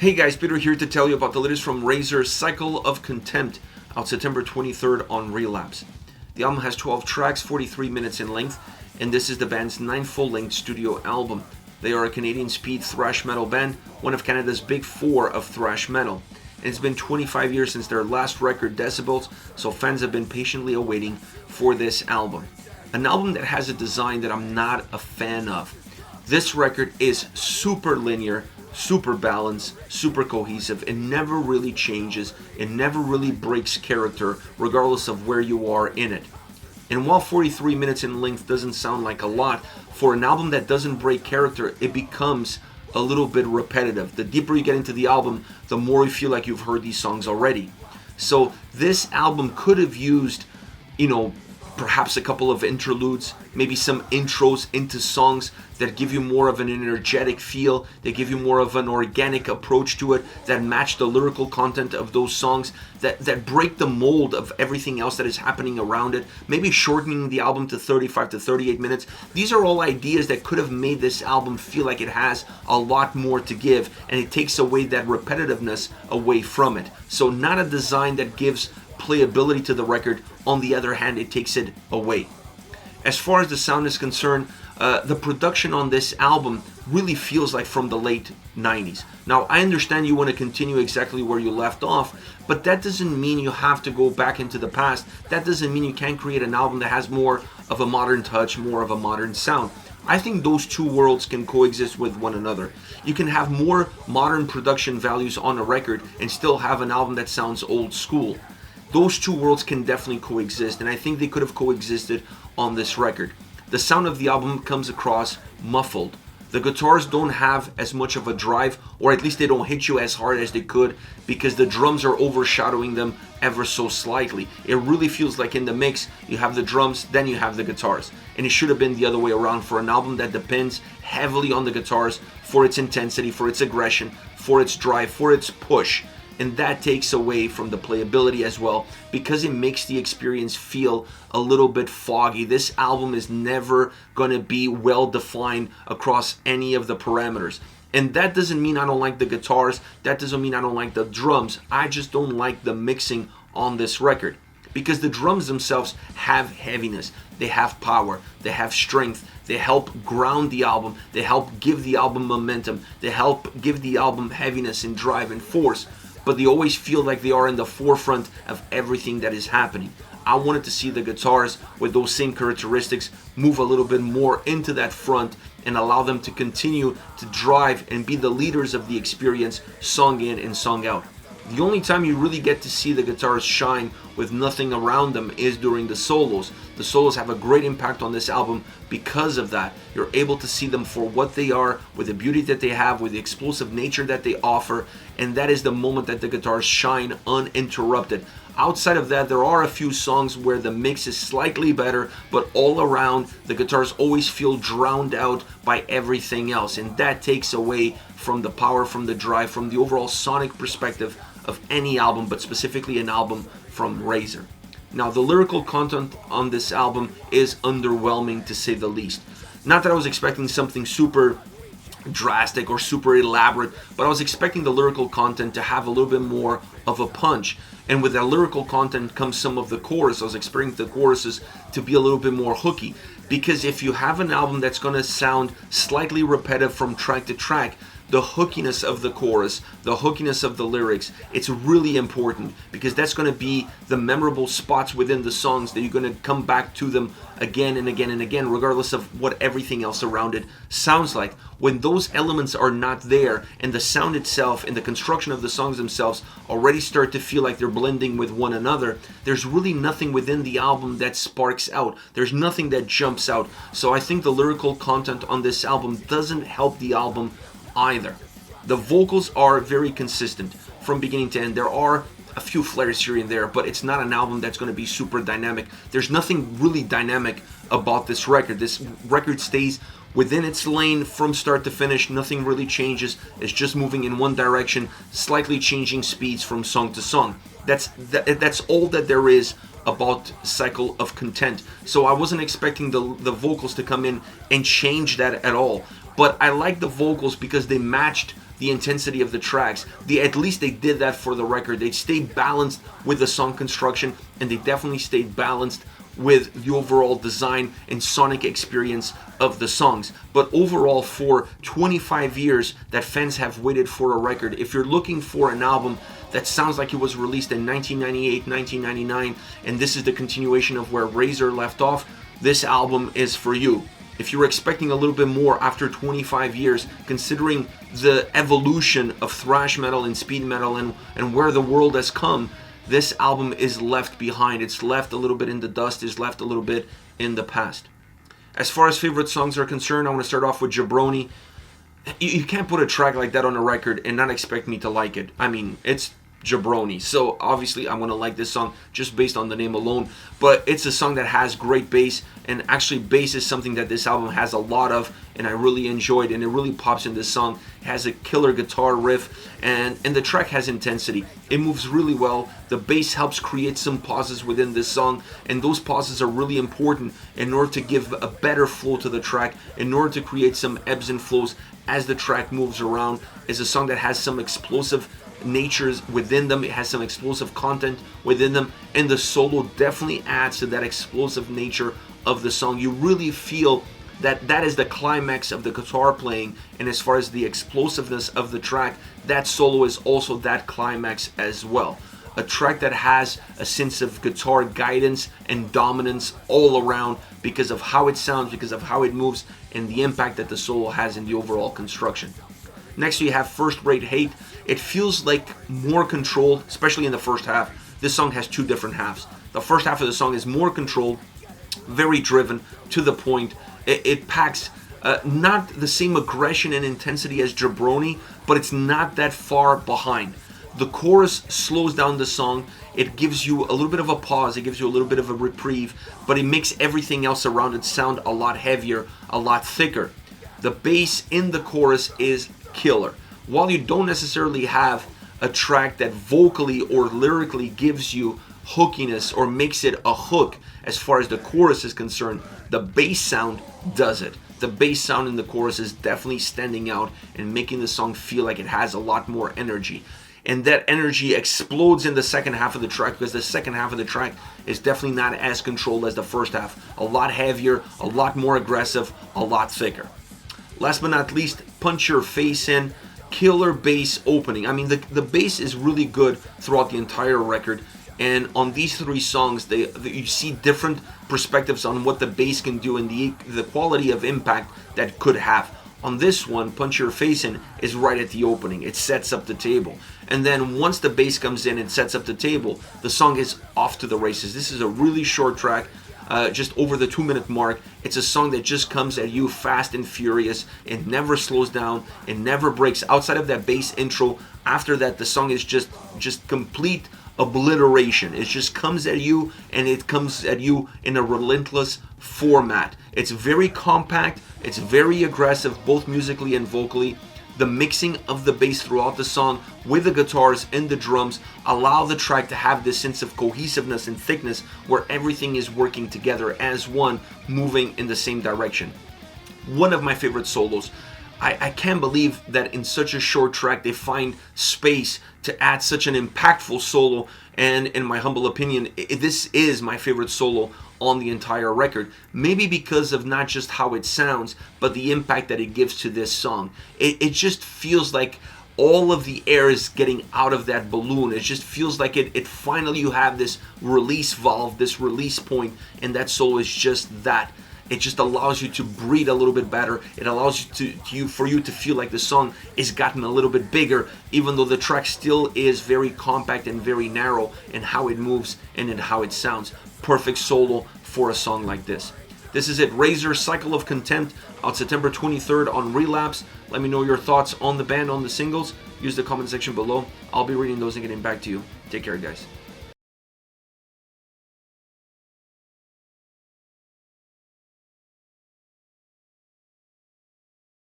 Hey guys, Peter here to tell you about the latest from Razor's Cycle of Contempt, out September 23rd on Relapse. The album has 12 tracks, 43 minutes in length, and this is the band's 9th full-length studio album. They are a Canadian speed thrash metal band, one of Canada's big four of thrash metal. And it's been 25 years since their last record, Decibels, so fans have been patiently awaiting for this album. An album that has a design that I'm not a fan of. This record is super linear, super balanced, super cohesive. It never really changes. It never really breaks character, regardless of where you are in it. And while 43 minutes in length doesn't sound like a lot, for an album that doesn't break character, it becomes a little bit repetitive. The deeper you get into the album, the more you feel like you've heard these songs already. So this album could have used, perhaps a couple of interludes, maybe some intros into songs that give you more of an energetic feel, that give you more of an organic approach to it, that match the lyrical content of those songs, that break the mold of everything else that is happening around it, maybe shortening the album to 35 to 38 minutes. These are all ideas that could have made this album feel like it has a lot more to give, and it takes away that repetitiveness away from it. So not a design that gives playability to the record. On the other hand, it takes it away. As far as the sound is concerned, the production on this album really feels like from the late 90s. Now, I understand you want to continue exactly where you left off, but that doesn't mean you have to go back into the past. That doesn't mean you can't create an album that has more of a modern touch, more of a modern sound. I think those two worlds can coexist with one another. You can have more modern production values on a record and still have an album that sounds old school. Those two worlds can definitely coexist, and I think they could have coexisted on this record. The sound of the album comes across muffled. The guitars don't have as much of a drive, or at least they don't hit you as hard as they could, because the drums are overshadowing them ever so slightly. It really feels like in the mix, you have the drums, then you have the guitars. And it should have been the other way around for an album that depends heavily on the guitars for its intensity, for its aggression, for its drive, for its push. And that takes away from the playability as well, because it makes the experience feel a little bit foggy. This album is never going to be well defined across any of the parameters. And that doesn't mean I don't like the guitars. That doesn't mean I don't like the drums. I just don't like the mixing on this record, because the drums themselves have heaviness. They have power. They have strength. They help ground the album. They help give the album momentum. They help give the album heaviness and drive and force. But they always feel like they are in the forefront of everything that is happening. I wanted to see the guitars with those same characteristics move a little bit more into that front and allow them to continue to drive and be the leaders of the experience, song in and song out. The only time you really get to see the guitars shine with nothing around them is during the solos. The solos have a great impact on this album because of that. You're able to see them for what they are, with the beauty that they have, with the explosive nature that they offer, and that is the moment that the guitars shine uninterrupted. Outside of that, there are a few songs where the mix is slightly better, but all around, the guitars always feel drowned out by everything else, and that takes away from the power, from the drive, from the overall sonic perspective of any album, but specifically an album from Razor. Now, the lyrical content on this album is underwhelming, to say the least. Not that I was expecting something super drastic or super elaborate, but I was expecting the lyrical content to have a little bit more of a punch. And with that lyrical content comes some of the chorus. I was expecting the choruses to be a little bit more hooky, because if you have an album that's going to sound slightly repetitive from track to track, the hookiness of the chorus, the hookiness of the lyrics, it's really important, because that's going to be the memorable spots within the songs that you're going to come back to them again and again and again, regardless of what everything else around it sounds like. When those elements are not there, and the sound itself and the construction of the songs themselves already start to feel like they're blending with one another, there's really nothing within the album that sparks out. There's nothing that jumps out. So I think the lyrical content on this album doesn't help the album either. The vocals are very consistent from beginning to end. There are a few flares here and there, but it's not an album that's going to be super dynamic. There's nothing really dynamic about this record. This record stays within its lane from start to finish. Nothing really changes. It's just moving in one direction, slightly changing speeds from song to song. That's all that there is about Cycle of Content. So I wasn't expecting the vocals to come in and change that at all. But I like the vocals because they matched the intensity of the tracks. At least they did that for the record. They stayed balanced with the song construction, and they definitely stayed balanced with the overall design and sonic experience of the songs. But overall, for 25 years that fans have waited for a record, if you're looking for an album that sounds like it was released in 1998, 1999, and this is the continuation of where Razor left off, this album is for you. If you're expecting a little bit more after 25 years, considering the evolution of thrash metal and speed metal and where the world has come, this album is left behind. It's left a little bit in the dust, is left a little bit in the past. As far as favorite songs are concerned, I want to start off with Jabroni. You can't put a track like that on a record and not expect me to like it. I mean, it's Jabroni, so obviously I'm going to like this song just based on the name alone, but it's a song that has great bass, and actually bass is something that this album has a lot of, and I really enjoyed, and it really pops in this song. It has a killer guitar riff, and the track has intensity. It moves really well. The bass helps create some pauses within this song, and those pauses are really important in order to give a better flow to the track, in order to create some ebbs and flows as the track moves around. It's a song that has some explosive natures within them. It has some explosive content within them, and the solo definitely adds to that explosive nature of the song. You really feel that is the climax of the guitar playing, and as far as the explosiveness of the track, that solo is also that climax as well. A track that has a sense of guitar guidance and dominance all around because of how it sounds, because of how it moves, and the impact that the solo has in the overall construction. Next, we have First Rate Hate. It feels like more controlled, especially in the first half. This song has two different halves. The first half of the song is more controlled, very driven, to the point. It packs not the same aggression and intensity as Jabroni, but it's not that far behind. The chorus slows down the song. It gives you a little bit of a pause. It gives you a little bit of a reprieve, but it makes everything else around it sound a lot heavier, a lot thicker. The bass in the chorus is killer. While you don't necessarily have a track that vocally or lyrically gives you hookiness or makes it a hook as far as the chorus is concerned, the bass sound does it. The bass sound in the chorus is definitely standing out and making the song feel like it has a lot more energy. And that energy explodes in the second half of the track, because the second half of the track is definitely not as controlled as the first half. A lot heavier, a lot more aggressive, a lot thicker. Last but not least, Punch Your Face In. Killer bass opening. I mean, the bass is really good throughout the entire record, and on these three songs, you see different perspectives on what the bass can do and the quality of impact that could have. On this one, Punch Your Face In is right at the opening. It sets up the table. And then once the bass comes in and sets up the table, the song is off to the races. This is a really short track, just over the 2-minute mark. It's a song that just comes at you fast and furious. It never slows down. It never breaks. Outside of that bass intro, after that, the song is just complete obliteration. It just comes at you, and it comes at you in a relentless format. It's very compact. It's very aggressive, both musically and vocally. The mixing of the bass throughout the song with the guitars and the drums allow the track to have this sense of cohesiveness and thickness where everything is working together as one, moving in the same direction. One of my favorite solos. I can't believe that in such a short track they find space to add such an impactful solo, and in my humble opinion, this is my favorite solo on the entire record. Maybe because of not just how it sounds, but the impact that it gives to this song. It just feels like all of the air is getting out of that balloon. It just feels like it finally, you have this release valve, this release point, and that solo is just that. It just allows you to breathe a little bit better. It allows you to feel like the song is gotten a little bit bigger, even though the track still is very compact and very narrow in how it moves and in how it sounds. Perfect solo for a song like this. This is it. Razor, Cycle of Contempt, out September 23rd on Relapse. Let me know your thoughts on the band, on the singles. Use the comment section below. I'll be reading those and getting back to you. Take care, guys.